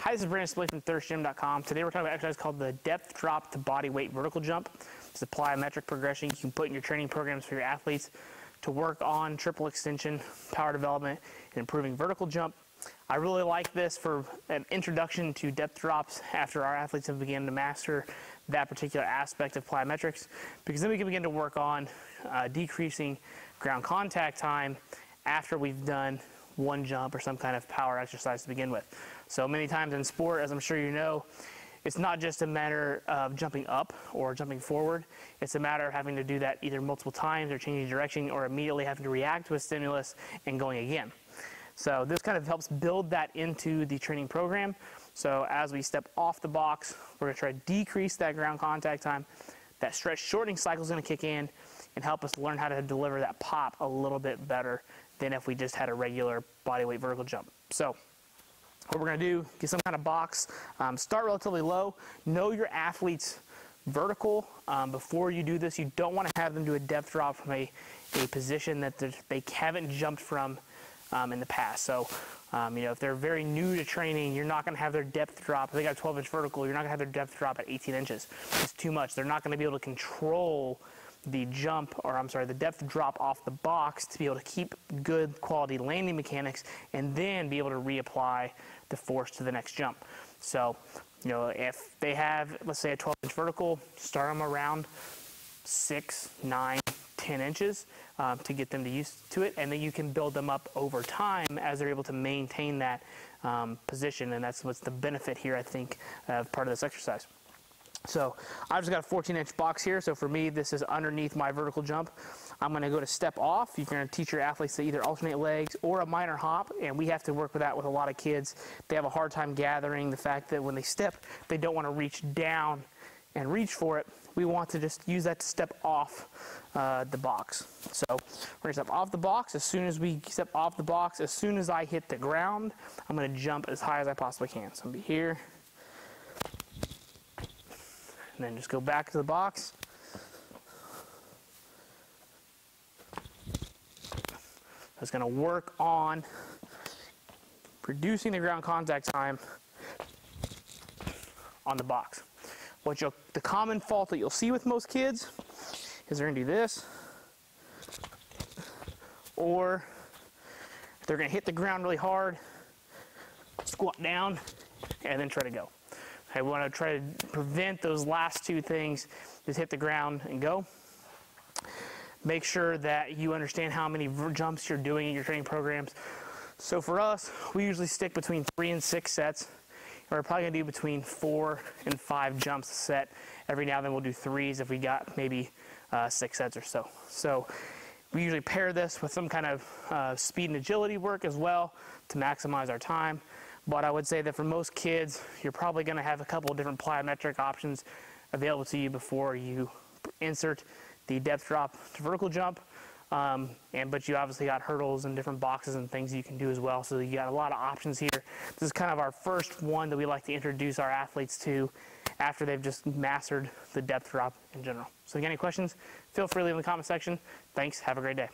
Hi, this is Brandon Splay from thirstgym.com. Today we're talking about an exercise called the depth drop to body weight vertical jump. It's a plyometric progression you can put in your training programs for your athletes to work on triple extension, power development, and improving vertical jump. I really like this for an introduction to depth drops after our athletes have begun to master that particular aspect of plyometrics, because then we can begin to work on decreasing ground contact time after we've done one jump or some kind of power exercise to begin with. So many times in sport, as I'm sure you know, it's not just a matter of jumping up or jumping forward. It's a matter of having to do that either multiple times or changing direction or immediately having to react to a stimulus and going again. So this kind of helps build that into the training program. So as we step off the box, we're going to try to decrease that ground contact time. That stretch shortening cycle is going to kick in and help us learn how to deliver that pop a little bit better than if we just had a regular body weight vertical jump. So what we're going to do, get some kind of box, start relatively low, know your athlete's vertical. Before you do this, you don't want to have them do a depth drop from a position that they haven't jumped from in the past. So if they're very new to training, you're not going to have their depth drop. If they got a 12-inch vertical, you're not going to have their depth drop at 18 inches. It's too much. They're not going to be able to control the the depth drop off the box to be able to keep good quality landing mechanics and then be able to reapply the force to the next jump. So, if they have, let's say, a 12-inch vertical, start them around 6, 9, 10 inches to get them used to it, and then you can build them up over time as they're able to maintain that position, and that's what's the benefit here, I think, of part of this exercise. So I've just got a 14-inch box here, so for me this is underneath my vertical jump. I'm going to go to step off. You're going to teach your athletes to either alternate legs or a minor hop, and we have to work with that with a lot of kids. They have a hard time gathering the fact that when they step, they don't want to reach down and reach for it. We want to just use that to step off the box. So we're going to step off the box. As soon as we step off the box, as soon as I hit the ground, I'm going to jump as high as I possibly can. So I'm going to be here, and then just go back to the box. I was going to work on reducing the ground contact time on the box. The common fault that you'll see with most kids is they're going to do this, or they're going to hit the ground really hard, squat down, and then try to go. I want to try to prevent those last two things. Just hit the ground and go. Make sure that you understand how many jumps you're doing in your training programs. So for us, we usually stick between 3 and 6 sets. We're probably going to do between 4 and 5 jumps a set. Every now and then we'll do 3s if we got maybe 6 sets or so. So we usually pair this with some kind of speed and agility work as well to maximize our time. But I would say that for most kids, you're probably going to have a couple of different plyometric options available to you before you insert the depth drop to vertical jump. But you obviously got hurdles and different boxes and things you can do as well. So you got a lot of options here. This is kind of our first one that we like to introduce our athletes to after they've just mastered the depth drop in general. So if you got any questions, feel free to leave in the comment section. Thanks. Have a great day.